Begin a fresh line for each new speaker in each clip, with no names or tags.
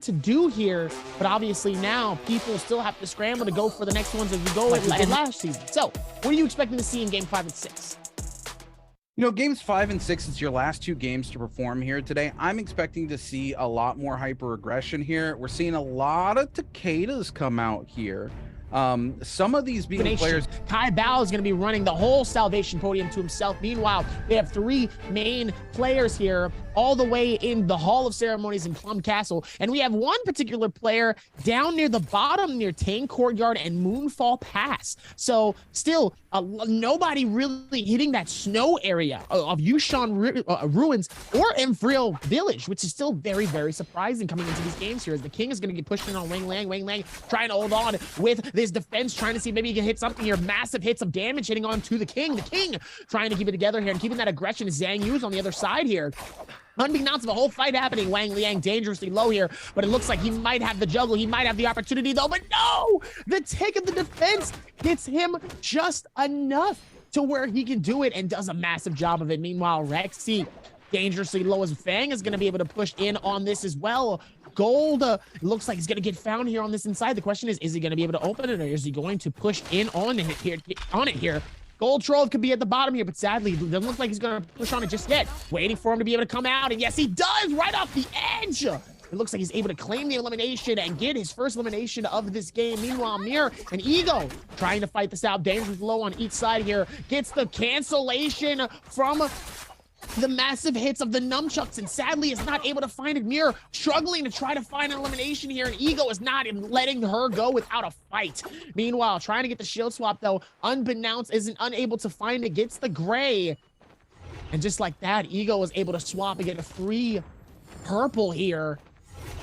to do here, but obviously now people still have to scramble to go for the next ones as we go like last season. So what are you expecting to see in game 5 and 6?
You know, games 5 and 6, it's your last 2 games to perform here today. I'm expecting to see a lot more hyper aggression here. We're seeing a lot of Takedas come out here. Some of these being players.
Kai Bao is going to be running the whole Salvation podium to himself. Meanwhile, we have 3 main players here all the way in the Hall of Ceremonies in Plum Castle. And we have one particular player down near the bottom near Tang Courtyard and Moonfall Pass. So still nobody really hitting that snow area of Yushan Ruins or Emfriel Village, which is still very, very surprising coming into these games here as the King is going to get pushed in on Wang Lang. Wang Lang trying to hold on with his defense, trying to see maybe he can hit something here. Massive hits of damage hitting on to the King. The King trying to keep it together here and keeping that aggression. Zhang Yu's on the other side here. Unbeknownst of a whole fight happening, Wang Liang dangerously low here, but it looks like he might have the juggle. He might have the opportunity though, but no! The tick of the defense gets him just enough to where he can do it and does a massive job of it. Meanwhile, Rexy dangerously low as Fang is going to be able to push in on this as well. Gold looks like he's going to get found here on this inside. The question is he going to be able to open it or is he going to push in on it here? Gold Trove could be at the bottom here, but sadly, it doesn't look like he's going to push on it just yet. Waiting for him to be able to come out, and yes, he does, right off the edge. It looks like he's able to claim the elimination and get his first elimination of this game. Meanwhile, Mir and Ego trying to fight this out. Dangerous low on each side here. Gets the cancellation from the massive hits of the nunchucks, and sadly is not able to find it. Mir struggling to try to find an elimination here, and Ego is not letting her go without a fight. Meanwhile, trying to get the shield swap though, unbeknownst, isn't unable to find it, gets the gray, and just like that, Ego was able to swap and get a free purple here.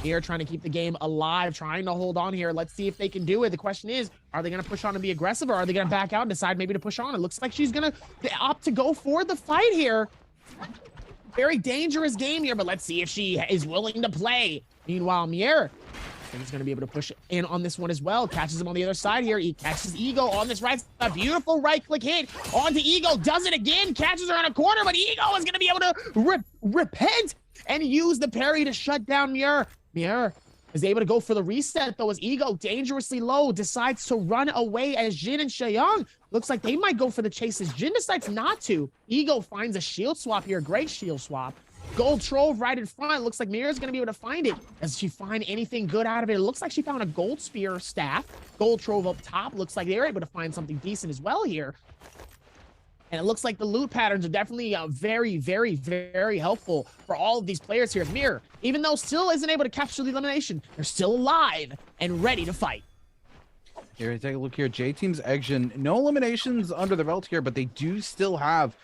Here trying to keep the game alive, trying to hold on here. Let's see if they can do it. The question is, are they going to push on and be aggressive, or are they going to back out and decide maybe to push on? It looks like she's going to opt to go for the fight here. Very dangerous game here, but let's see if she is willing to play. Meanwhile, Mier, I think he's going to be able to push in on this one as well. Catches him on the other side here. He catches Ego on this right side. A beautiful right-click hit onto Ego. Does it again. Catches her in a corner, but Ego is going to be able to repent and use the parry to shut down Mier. Mier is able to go for the reset, though, as Ego, dangerously low, decides to run away as Jin and Sheyang. Looks like they might go for the chase as Jin decides not to. Ego finds a shield swap here, great shield swap. Gold Trove right in front. Looks like Mira's going to be able to find it. Does she find anything good out of it? It looks like she found a gold spear staff. Gold Trove up top. Looks like they're able to find something decent as well here. And it looks like the loot patterns are definitely very, very, very helpful for all of these players here. Mir, even though still isn't able to capture the elimination, they're still alive and ready to fight.
Here, take a look here. J-Team's Eggson, no eliminations under the belt here, but they do still have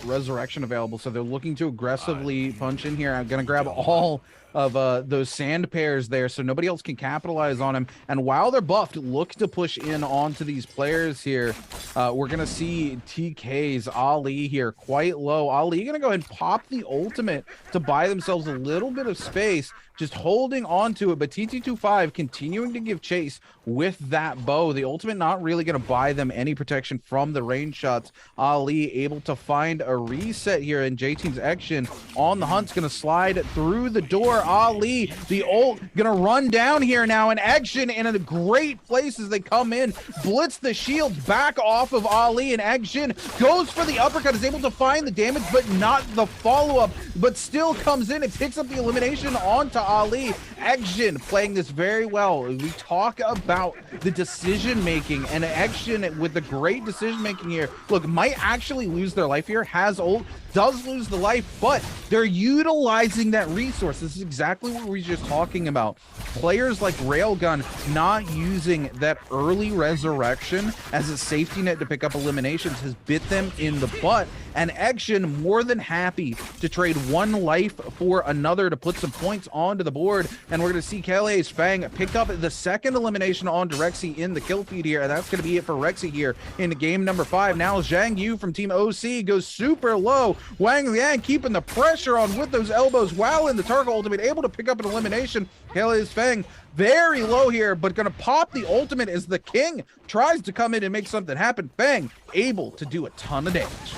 Resurrection available, so they're looking to aggressively punch in here. I'm going to grab all of those sand pairs there so nobody else can capitalize on him. And while they're buffed, look to push in onto these players here. We're going to see TK's Ali here quite low. Ali going to go ahead and pop the ultimate to buy themselves a little bit of space, just holding on to it. But TT25 continuing to give chase with that bow. The ultimate not really going to buy them any protection from the range shots. Ali able to find a reset here, and J-Team's action on the hunt's going to slide through the door. Ali, the ult, going to run down here now, and action in a great place as they come in. Blitz the shield back off of Ali, and action goes for the uppercut, is able to find the damage, but not the follow-up, but still comes in and picks up the elimination onto Ali. Action playing this very well. We talk about the decision-making, and action with the great decision-making here. Look, might actually lose their life here, has ult, does lose the life, but they're utilizing that resource. This is exactly what we were just talking about. Players like Railgun not using that early resurrection as a safety net to pick up eliminations has bit them in the butt, and Action more than happy to trade one life for another to put some points onto the board. And we're going to see Kele's Fang pick up the second elimination on Rexy in the kill feed here, and that's going to be it for Rexy here in game number 5. Now Zhang Yu from Team OC goes super low. Wang Liang keeping the pressure on with those elbows while in the Targa ultimate, able to pick up an elimination. Kele's Fang very low here, but going to pop the ultimate as the King tries to come in and make something happen. Fang able to do a ton of damage.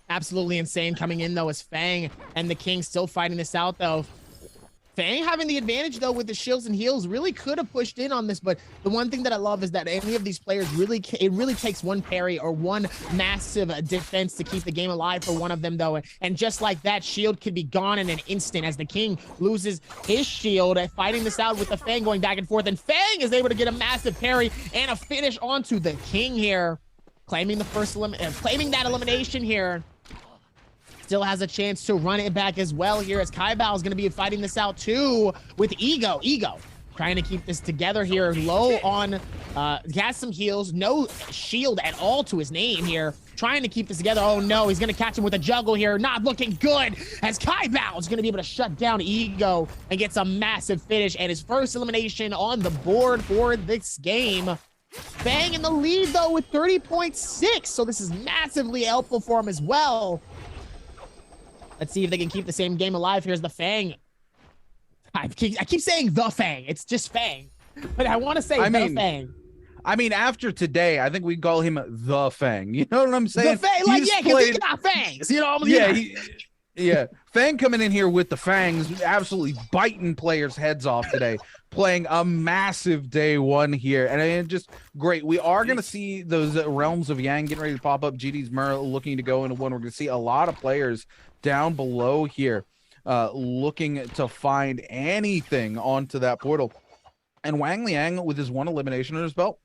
Absolutely insane coming in though as Fang and the King still fighting this out though. Fang having the advantage though with the shields and heals really could have pushed in on this, but the one thing that I love is that any of these players it really takes one parry or one massive defense to keep the game alive for one of them though, and just like that, shield could be gone in an instant as the King loses his shield, fighting this out with the Fang going back and forth, and Fang is able to get a massive parry and a finish onto the King here, claiming the claiming that elimination here. Still has a chance to run it back as well here, as Kaibao is going to be fighting this out too with Ego. Ego trying to keep this together here, low on, has some heals, no shield at all to his name here, trying to keep this together. Oh no, he's going to catch him with a juggle here, not looking good, as Kaibao is going to be able to shut down Ego and gets a massive finish and his first elimination on the board for this game. Fang in the lead though with 30.6, so this is massively helpful for him as well. Let's see if they can keep the same game alive. Here's the Fang. I keep saying the Fang. It's just Fang. But I want to say Fang.
I mean, after today, I think we call him the Fang. You know what I'm saying?
The Fang, like, yeah, because he got fangs. You know,
yeah. Fang coming in here with the fangs, absolutely biting players' heads off today, playing a massive day one here. And it's just great. We are going to see those realms of Yang getting ready to pop up. GD's Mer looking to go into one. We're going to see a lot of players down below here looking to find anything onto that portal. And Wang Liang with his one elimination on his belt,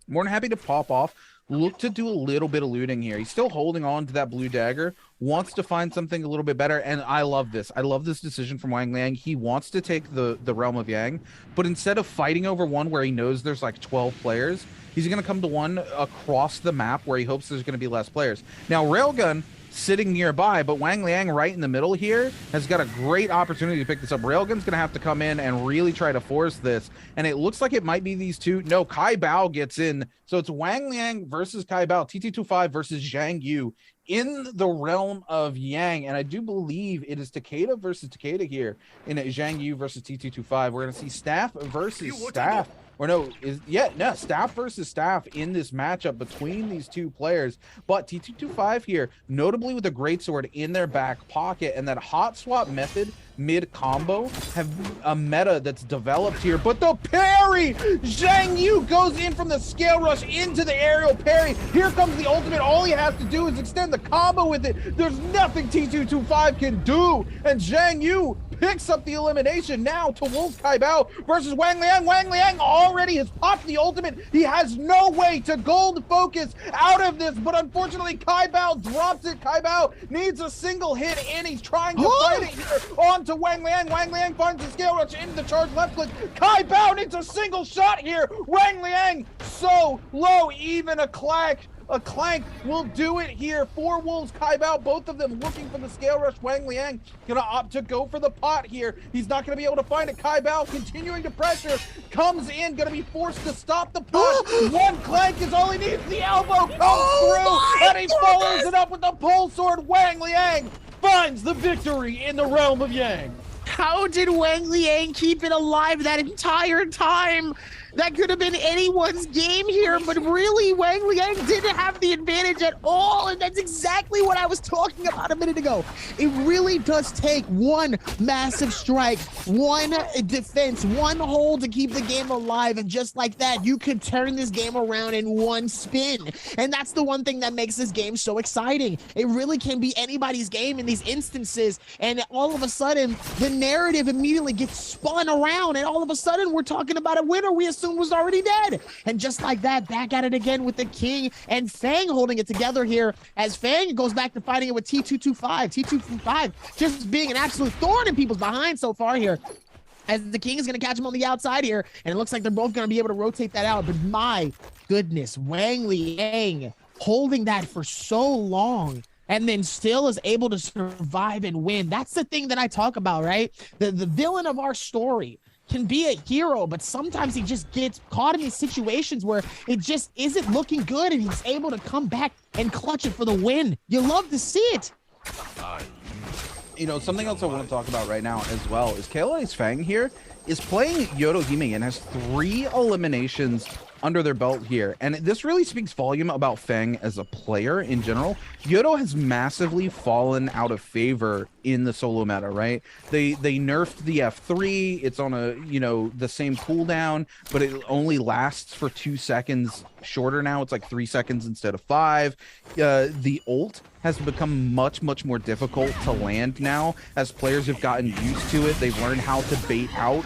more than happy to pop off. Look to do a little bit of looting here. He's still holding on to that blue dagger, wants to find something a little bit better, and I love this. I love this decision from Wang Liang. He wants to take the realm of Yang, but instead of fighting over one where he knows there's like 12 players, he's going to come to one across the map where he hopes there's going to be less players. Now, Railgun sitting nearby, but Wang Liang right in the middle here has got a great opportunity to pick this up. Railgun's gonna have to come in and really try to force this, and it looks like it might be these two. No, Kaibao gets in, so it's Wang Liang versus Kaibao, TT25 versus Zhang Yu in the realm of Yang, and I do believe it is Takeda versus Takeda here in Zhang Yu versus TT25. We're gonna see Staff versus Staff. Or no, Staff versus Staff in this matchup between these two players. But T225 here, notably with a greatsword in their back pocket, and that hot swap method mid combo have a meta that's developed here. But the parry! Zhang Yu goes in from the scale rush into the aerial parry. Here comes the ultimate. All he has to do is extend the combo with it. There's nothing T225 can do. And Zhang Yu picks up the elimination now to Wolf Kaibao versus Wang Liang. Wang Liang already has popped the ultimate. He has no way to gold focus out of this, but unfortunately Kaibao drops it. Kaibao needs a single hit, and he's trying to fight it here onto Wang Liang. Wang Liang finds the scale rush into the charge left click. Kaibao needs a single shot here. Wang Liang so low, even a clank will do it here for Wolves Kaibao. Both of them looking for the scale rush. Wang Liang gonna opt to go for the pot here. He's not gonna be able to find it. Kaibao continuing to pressure, comes in, gonna be forced to stop the pot. One clank is all he needs. The elbow comes through, and he follows it up with the pole sword. Wang Liang finds the victory in the realm of Yang.
How did Wang Liang keep it alive that entire time? That could have been anyone's game here, but really, Wang Liang didn't have the advantage at all, and that's exactly what I was talking about a minute ago. It really does take one massive strike, one defense, one hold to keep the game alive, and just like that, you could turn this game around in one spin. And that's the one thing that makes this game so exciting. It really can be anybody's game in these instances, and all of a sudden, the narrative immediately gets spun around, and all of a sudden, we're talking about a winner we assume was already dead. And just like that, back at it again with the King and Fang holding it together here, as Fang goes back to fighting it with T225. T225 just being an absolute thorn in people's behind so far here, as the King is going to catch him on the outside here, and it looks like they're both going to be able to rotate that out. But my goodness, Wang Liang holding that for so long, and then still is able to survive and win. That's the thing that I talk about, right? The villain of our story can be a hero, but sometimes he just gets caught in these situations where it just isn't looking good, and he's able to come back and clutch it for the win. You love to see it.
You know, something else I want to talk about right now as well is KLA's Fang here is playing Yodo Hime and has 3 eliminations under their belt here. And this really speaks volume about Feng as a player in general. Yodo has massively fallen out of favor in the solo meta, right? They nerfed the F3. It's on a, you know, the same cooldown, but it only lasts for 2 seconds shorter now. It's like 3 seconds instead of 5. The ult has become much more difficult to land now as players have gotten used to it. They've learned how to bait out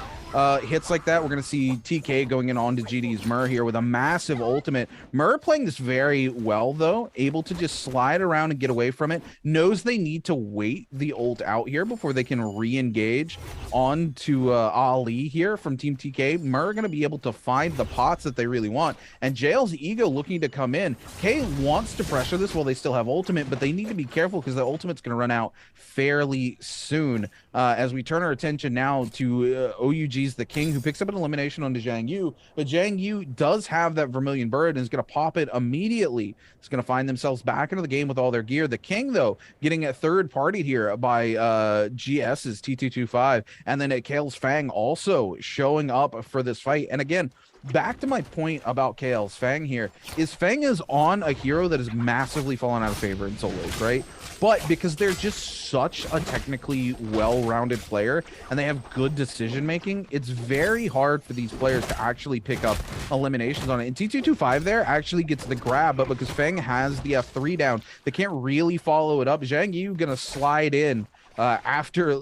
hits like that. We're going to see TK going in on to GD's Mur here with a massive ultimate. Mur playing this very well, though, able to just slide around and get away from it. Knows they need to wait the ult out here before they can re-engage on to Ali here from Team TK. Mur going to be able to find the pots that they really want. And Jail's ego looking to come in. K wants to pressure this while they still have ultimate, but they need to be careful because the ultimate's going to run out fairly soon. As we turn our attention now to OUGTheKing, who picks up an elimination onto Zhang Yu, but Zhang Yu does have that Vermilion Bird and is going to pop it immediately. It's going to find themselves back into the game with all their gear. The King, though, getting a third party here by GS's T225, and then at Kale's Fang also showing up for this fight. And again, back to my point about KL's Fang here, is Fang is on a hero that has massively fallen out of favor in solos, right? But because they're just such a technically well-rounded player and they have good decision making, it's very hard for these players to actually pick up eliminations on it. And T225 there actually gets the grab, but because Fang has the F3 down, they can't really follow it up. Zhang Yu gonna slide in after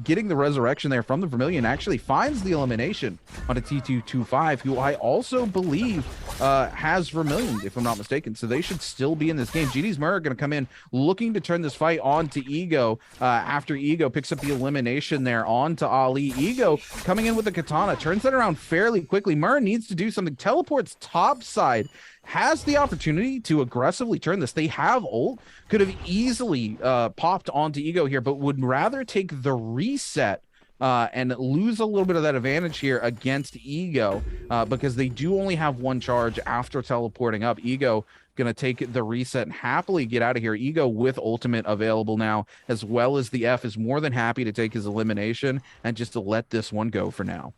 getting the resurrection there from the Vermilion, actually finds the elimination on a T225, who I also believe has Vermilion, if I'm not mistaken. So they should still be in this game. GD's Mur going to come in looking to turn this fight on to Ego after Ego picks up the elimination there on to Ali. Ego coming in with the katana, turns that around fairly quickly. Mur needs to do something, teleports top side, has the opportunity to aggressively turn this. They have ult, could have easily popped onto Ego here, but would rather take the reset and lose a little bit of that advantage here against Ego because they do only have one charge after teleporting up. Ego gonna take the reset and happily get out of here. Ego with ultimate available now, as well as the F, is more than happy to take his elimination and just to let this one go for now.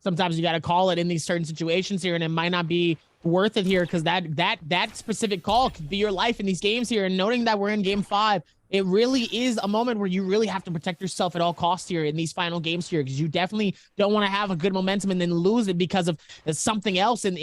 Sometimes you got to call it in these certain situations here, and it might not be worth it here because that specific call could be your life in these games here. And noting that we're in game 5, it really is a moment where you really have to protect yourself at all costs here in these final games here, because you definitely don't want to have a good momentum and then lose it because of something else in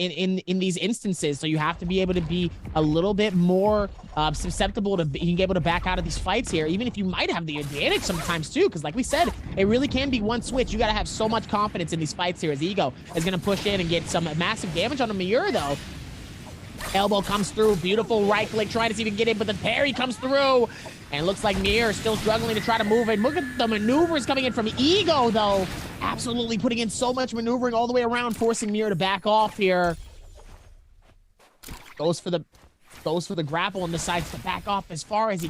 these instances. So you have to be able to be a little bit more susceptible to being able to back out of these fights here, even if you might have the advantage sometimes too, because like we said, it really can be one switch. You got to have so much confidence in these fights here, as Ego is going to push in and get some massive damage on a Miura, though. Elbow comes through, beautiful right click, trying to see if he can get in, but the parry comes through. And looks like Mir still struggling to try to move it. Look at the maneuvers coming in from Ego, though. Absolutely putting in so much maneuvering all the way around, forcing Mir to back off here. Goes for the grapple and decides to back off as far as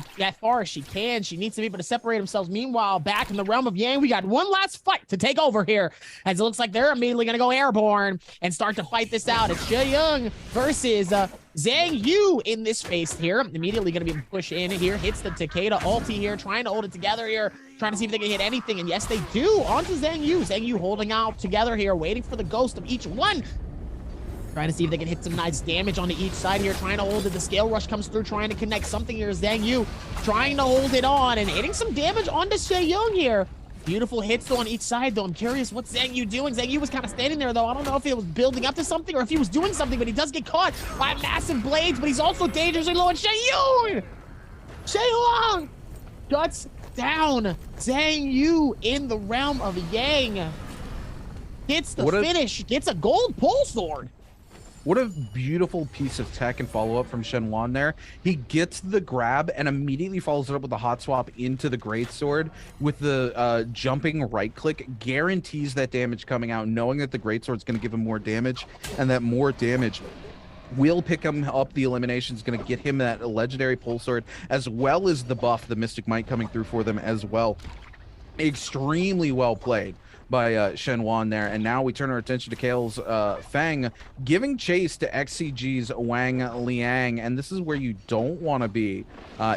she can. She needs to be able to separate themselves. Meanwhile, back in the realm of Yang, we got one last fight to take over here, as it looks like they're immediately going to go airborne and start to fight this out. It's Young versus Zhang Yu in this space here. Immediately going to be pushed in here. Hits the Takeda ulti here, trying to hold it together here, trying to see if they can hit anything. And yes, they do. Onto Zhang Yu. Zhang Yu holding out together here, waiting for the ghost of each one. Trying to see if they can hit some nice damage onto each side here, trying to hold it. The scale rush comes through, trying to connect something here. Zhang Yu trying to hold it on and hitting some damage onto Young here. Beautiful hits though on each side though. I'm curious what's Zhang Yu doing. Zhang Yu was kind of standing there though. I don't know if he was building up to something or if he was doing something, but he does get caught by massive blades, but he's also dangerously low. And Shayong shuts down Zhang Yu in the realm of Yang. Gets the finish, gets a gold pole sword.
What a beautiful piece of tech and follow-up from Shenwan there. He gets the grab and immediately follows it up with a hot swap into the greatsword with the jumping right click. Guarantees that damage coming out, knowing that the greatsword's going to give him more damage, and that more damage will pick him up. The elimination is going to get him that legendary pole sword, as well as the buff, the Mystic Might coming through for them as well. Extremely well played by Shen Wan there. And now we turn our attention to Kale's Feng, giving chase to XCG's Wang Liang. And this is where you don't want to be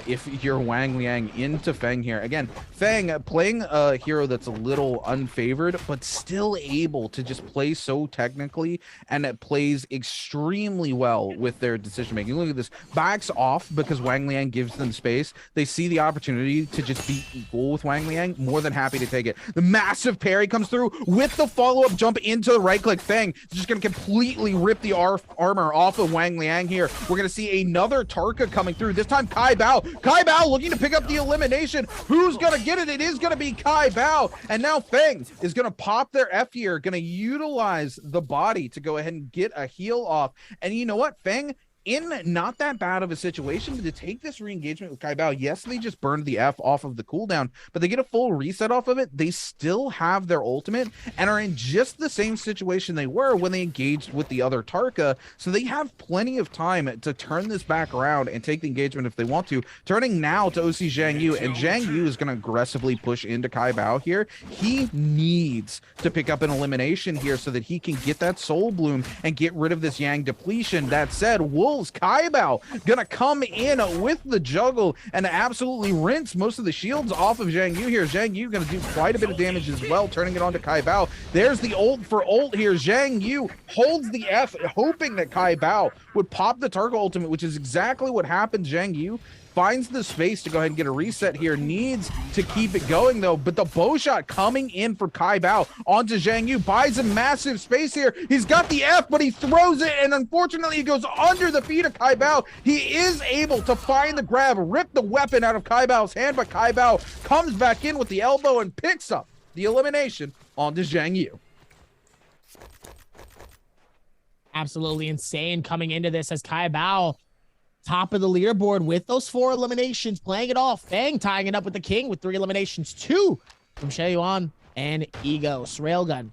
if you're Wang Liang into Feng here. Again, Feng playing a hero that's a little unfavored, but still able to just play so technically, and it plays extremely well with their decision making. Look at this, backs off because Wang Liang gives them space. They see the opportunity to just be equal with Wang Liang, more than happy to take it. The massive parry comes through with the follow-up jump into the right click. Feng just going to completely rip the armor off of Wang Liang here. We're going to see another Tarka coming through. This time Kai Bao. Kai Bao looking to pick up the elimination. Who's going to get it? It is going to be Kai Bao. And now Feng is going to pop their F here, going to utilize the body to go ahead and get a heal off. And you know what? Feng, in not that bad of a situation to take this re-engagement with Kai Bao. Yes, they just burned the F off of the cooldown, but they get a full reset off of it. They still have their ultimate and are in just the same situation they were when they engaged with the other Tarka. So they have plenty of time to turn this back around and take the engagement if they want to. Turning now to OC Zhang Yu, and Zhang Yu is going to aggressively push into Kai Bao here. He needs to pick up an elimination here so that he can get that Soul Bloom and get rid of this Yang depletion. That said, Kai Bao gonna come in with the juggle and absolutely rinse most of the shields off of Zhang Yu here. Zhang Yu gonna do quite a bit of damage as well, turning it on to Kai Bao. There's the ult for ult here. Zhang Yu holds the F, hoping that Kai Bao would pop the Tarka ultimate, which is exactly what happened. Zhang Yu finds the space to go ahead and get a reset here. Needs to keep it going though, but the bow shot coming in for Kai Bao onto Zhang Yu, buys a massive space here. He's got the F, but he throws it, and unfortunately he goes under the feet of Kai Bao. He is able to find the grab, rip the weapon out of Kai Bao's hand, but Kai Bao comes back in with the elbow and picks up the elimination onto Zhang Yu.
Absolutely insane coming into this as Kai Bao top of the leaderboard with those 4 eliminations, playing it off. Feng tying it up with the King with 3 eliminations, 2 from Sheyuan and Egos. Railgun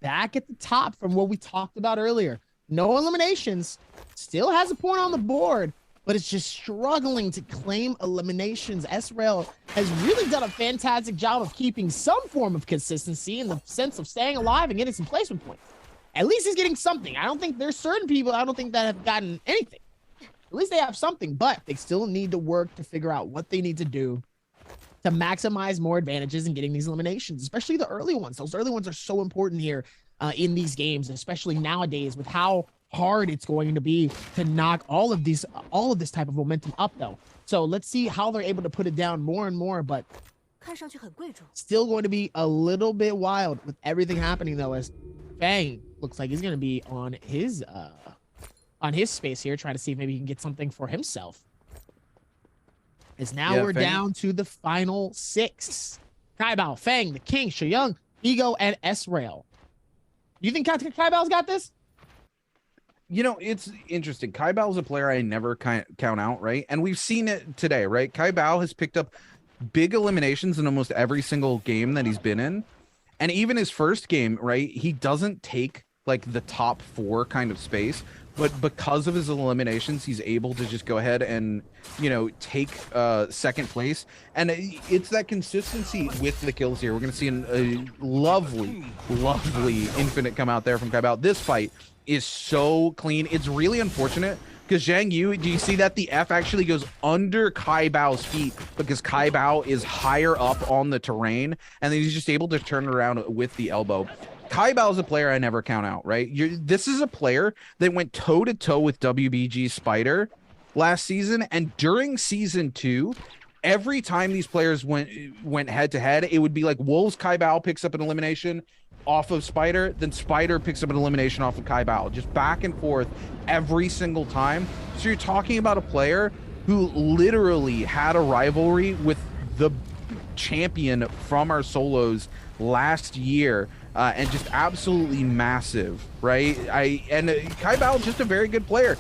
back at the top from what we talked about earlier. No eliminations, still has a point on the board, but it's just struggling to claim eliminations. S-Rail has really done a fantastic job of keeping some form of consistency in the sense of staying alive and getting some placement points. At least he's getting something. I don't think there's certain people, I don't think that have gotten anything. At least they have something, but they still need to work to figure out what they need to do to maximize more advantages in getting these eliminations, especially the early ones. Those early ones are so important here in these games, especially nowadays with how hard it's going to be to knock all of this type of momentum up though. So let's see how they're able to put it down more and more, but still going to be a little bit wild with everything happening though, as Feng looks like he's going to be on his space here, trying to see if maybe he can get something for himself. As now we're down to the final 6. Kai Bao, Feng, the King, Sheyuan, Ego, and S-Rail. You think Kai Bao's got this?
You know, it's interesting. Kai Bao is a player I never count out, right? And we've seen it today, right? Kai Bao has picked up big eliminations in almost every single game that he's been in. And even his first game, right, he doesn't take like the top 4 kind of space, but because of his eliminations, he's able to just go ahead and, you know, take second place. And it's that consistency with the kills here. We're going to see a lovely infinite come out there from Kai Bao. This fight is so clean. It's really unfortunate because Zhang Yu, do you see that the F actually goes under Kai Bao's feet because Kai Bao is higher up on the terrain, and then he's just able to turn around with the elbow. Kai Bao is a player I never count out, right? This is a player that went toe-to-toe with WBG Spider last season, and during season 2, every time these players went head-to-head, it would be like Wolves Kai Bao picks up an elimination off of Spider, then Spider picks up an elimination off of Kai Bao, just back and forth every single time. So you're talking about a player who literally had a rivalry with the champion from our solos last year, and just absolutely massive, right? Kai Bao is just a very good player.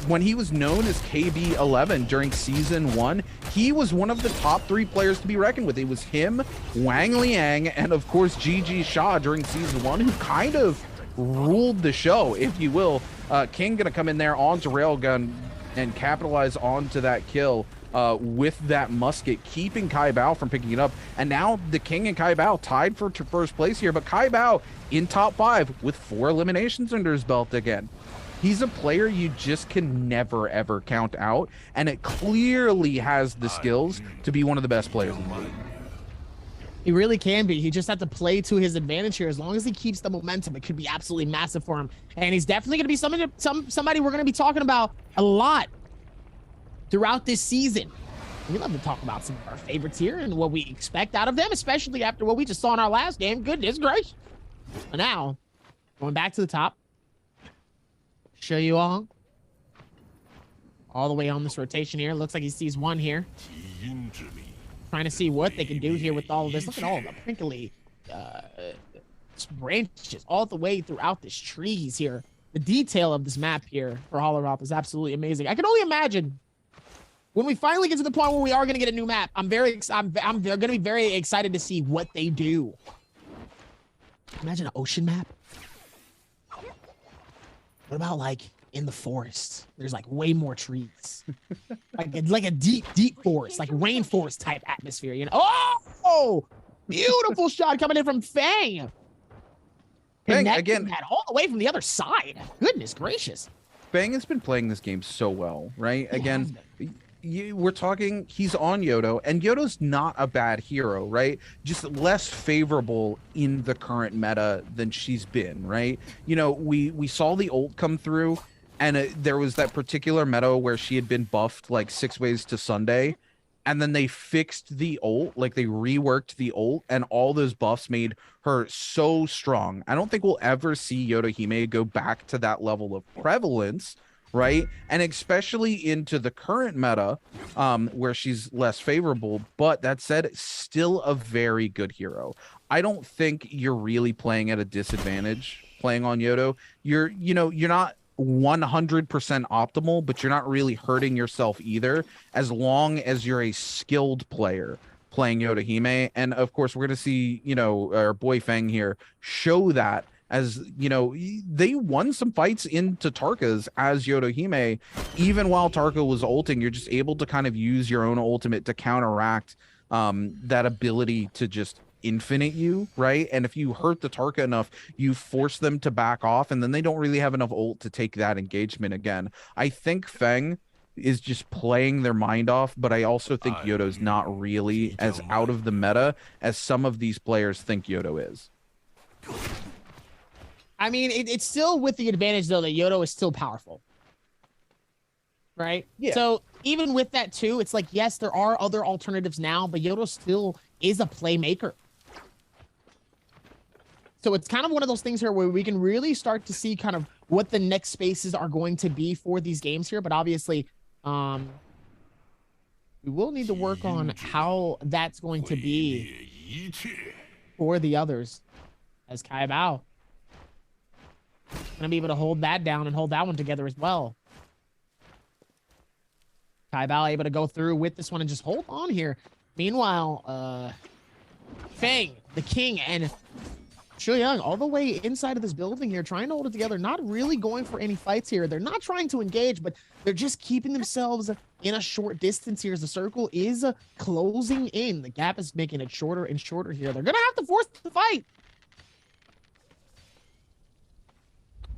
When he was known as KB11 during season 1, he was one of the top 3 players to be reckoned with. It was him, Wang Liang, and of course GG Shaw during season 1, who kind of ruled the show, if you will. King gonna come in there onto Railgun and capitalize onto that kill. with that musket, keeping Kai Bao from picking it up. And now the King and Kai Bao tied for first place here, but Kai Bao in top 5 with 4 eliminations under his belt again. He's a player you just can never, ever count out, and it clearly has the skills to be one of the best players in the league.
He really can be. He just had to play to his advantage here. As long as he keeps the momentum, it could be absolutely massive for him. And he's definitely going to be somebody we're going to be talking about a lot throughout this season. We love to talk about some of our favorites here and what we expect out of them, especially after what we just saw in our last game. Goodness gracious. But now, going back to the top, show you all the way on this rotation here. Looks like he sees one here. Trying to see what they can do here with all of this. Look at all of the prickly branches all the way throughout this trees here. The detail of this map here for Hollerop is absolutely amazing. I can only imagine when we finally get to the point where we are going to get a new map. I'm going to be very excited to see what they do. Imagine an ocean map. What about like in the forest? There's like way more trees, like a deep forest, like rainforest type atmosphere. You know? Oh, beautiful shot coming in from Fang.
Fang again,
that all the way from the other side. Goodness gracious.
Fang has been playing this game so well, right? Again, we're talking, he's on Yodo, and Yodo's not a bad hero, right? Just less favorable in the current meta than she's been, right? You know, we saw the ult come through, and there was that particular meta where she had been buffed like 6 ways to Sunday, and then they fixed the ult, like they reworked the ult, and all those buffs made her so strong. I don't think we'll ever see Yodohime go back to that level of prevalence, right? And especially into the current meta, where she's less favorable. But that said, still a very good hero. I don't think you're really playing at a disadvantage playing on Yodo. You're not 100% optimal, but you're not really hurting yourself either, as long as you're a skilled player playing Yodohime. And of course, we're going to see, our boy Fang here show that, as they won some fights into Tarka's as Yodohime. Even while Tarka was ulting, you're just able to kind of use your own ultimate to counteract that ability to just infinite you, right? And if you hurt the Tarka enough, you force them to back off, and then they don't really have enough ult to take that engagement again. I think Feng is just playing their mind off, but I also think Yodo's not really as out of the meta as some of these players think Yodo is.
I mean, it's still with the advantage, though, that Yodo is still powerful. Right?
Yeah.
So even with that, too, it's like, yes, there are other alternatives now, but Yodo still is a playmaker. So it's kind of one of those things here where we can really start to see kind of what the next spaces are going to be for these games here. But obviously, we will need to work on how that's going to be for the others, as Kai Bao gonna be able to hold that down and hold that one together as well. Kai Bao able to go through with this one and just hold on here. Meanwhile, Fang, the King, and Young all the way inside of this building here, trying to hold it together, not really going for any fights here. They're not trying to engage, but they're just keeping themselves in a short distance here as the circle is closing in. The gap is making it shorter and shorter here. They're gonna have to force the fight.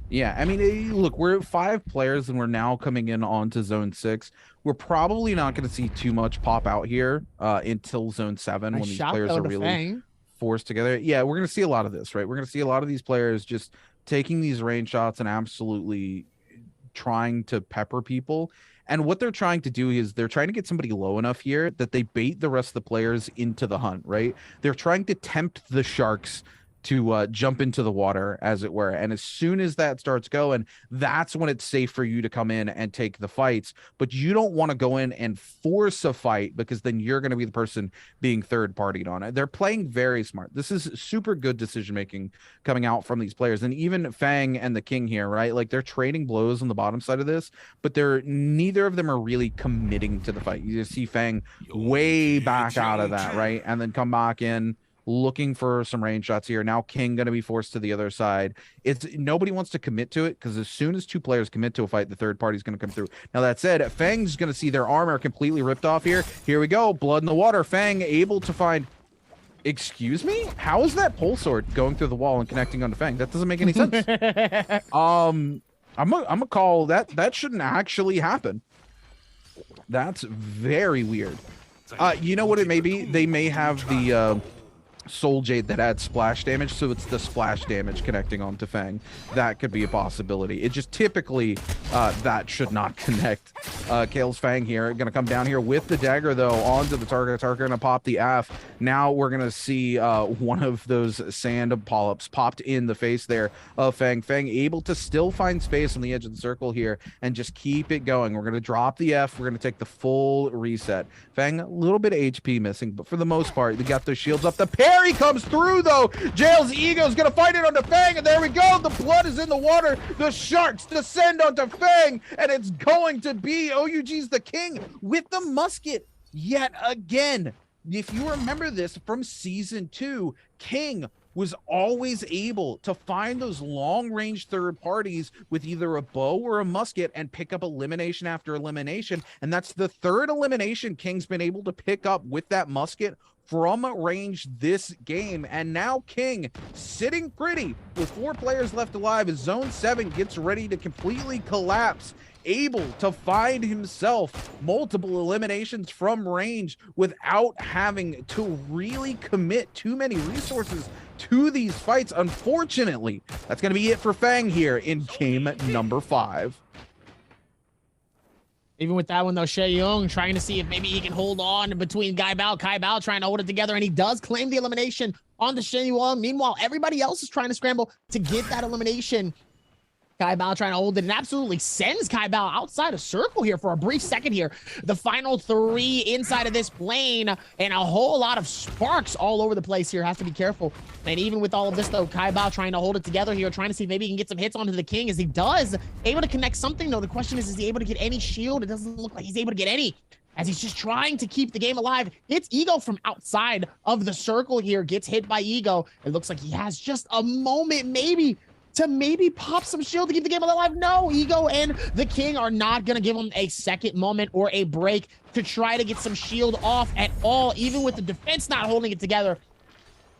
Yeah, I mean, look, we're 5 players and we're now coming in onto Zone 6. We're probably not going to see too much pop out here until Zone 7 when these players are really forced together. Yeah, we're going to see a lot of this, right? We're going to see a lot of these players just taking these range shots and absolutely trying to pepper people. And what they're trying to do is they're trying to get somebody low enough here that they bait the rest of the players into the hunt, right? They're trying to tempt the sharks to jump into the water, as it were. And as soon as that starts going, that's when it's safe for you to come in and take the fights. But you don't want to go in and force a fight, because then you're going to be the person being third-partied on it. They're playing very smart. This is super good decision-making coming out from these players. And even Fang and the King here, right? Like, they're trading blows on the bottom side of this, but neither of them are really committing to the fight. You just see Fang way back out of that, right? And then come back in, looking for some range shots here. Now King going to be forced to the other side. It's nobody wants to commit to it because as soon as two players commit to a fight, the third party is going to come through. Now that said, Fang's going to see their armor completely ripped off here. Here we go. Blood in the water. Fang able to find... Excuse me? How is that pole sword going through the wall and connecting onto Fang? That doesn't make any sense. I'm a call that shouldn't actually happen. That's very weird. You know what it may be? They may have the Soul Jade that adds splash damage, so it's the splash damage connecting onto Fang. That could be a possibility. It just typically that should not connect. Kale's Fang here gonna come down here with the dagger though onto the target. Target gonna pop the F. Now we're gonna see one of those sand polyps popped in the face there of Fang. Fang able to still find space on the edge of the circle here and just keep it going. We're gonna drop the F. We're gonna take the full reset. Fang a little bit of HP missing, but for the most part, they got those shields up. The parry comes through though. Jail's ego is gonna fight it onto Fang, and there we go. The blood is in the water. The sharks descend onto Fang, and it's going to be OUG's the king with the musket yet again. If you remember this from season 2, King was always able to find those long-range third parties with either a bow or a musket and pick up elimination after elimination. And that's the third elimination King's been able to pick up with that musket from range this game. And now King sitting pretty with 4 players left alive as Zone 7 gets ready to completely collapse, able to find himself multiple eliminations from range without having to really commit too many resources to these fights. Unfortunately, that's going to be it for Fang here in game number 5.
Even with that one, though, Young trying to see if maybe he can hold on between Kai Bao trying to hold it together, and he does claim the elimination on the Young. Meanwhile, everybody else is trying to scramble to get that elimination. Kai Bao trying to hold it and absolutely sends Kai Bao outside of circle here for a brief second here. The final 3 inside of this plane and a whole lot of sparks all over the place here. Has to be careful. And even with all of this, though, Kai Bao trying to hold it together here, trying to see if maybe he can get some hits onto the King as he does. Able to connect something, though. The question is he able to get any shield? It doesn't look like he's able to get any, as he's just trying to keep the game alive. Hits Ego from outside of the circle here. Gets hit by Ego. It looks like he has just a moment maybe to pop some shield to keep the game alive. No, Ego and the King are not going to give him a second moment or a break to try to get some shield off at all, even with the defense not holding it together,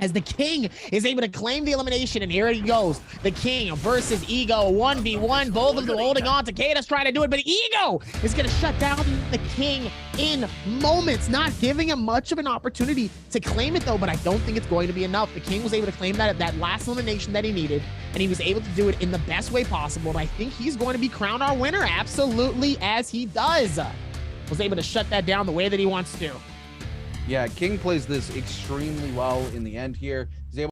as the King is able to claim the elimination. And here he goes. The King versus Ego, 1v1. Both of them holding on to Kata's trying to do it, but Ego is going to shut down the King in moments, not giving him much of an opportunity to claim it, though. But I don't think it's going to be enough. The King was able to claim that last elimination that he needed, and he was able to do it in the best way possible. And I think he's going to be crowned our winner, absolutely, as he does. Was able to shut that down the way that he wants to.
Yeah, King plays this extremely well in the end here.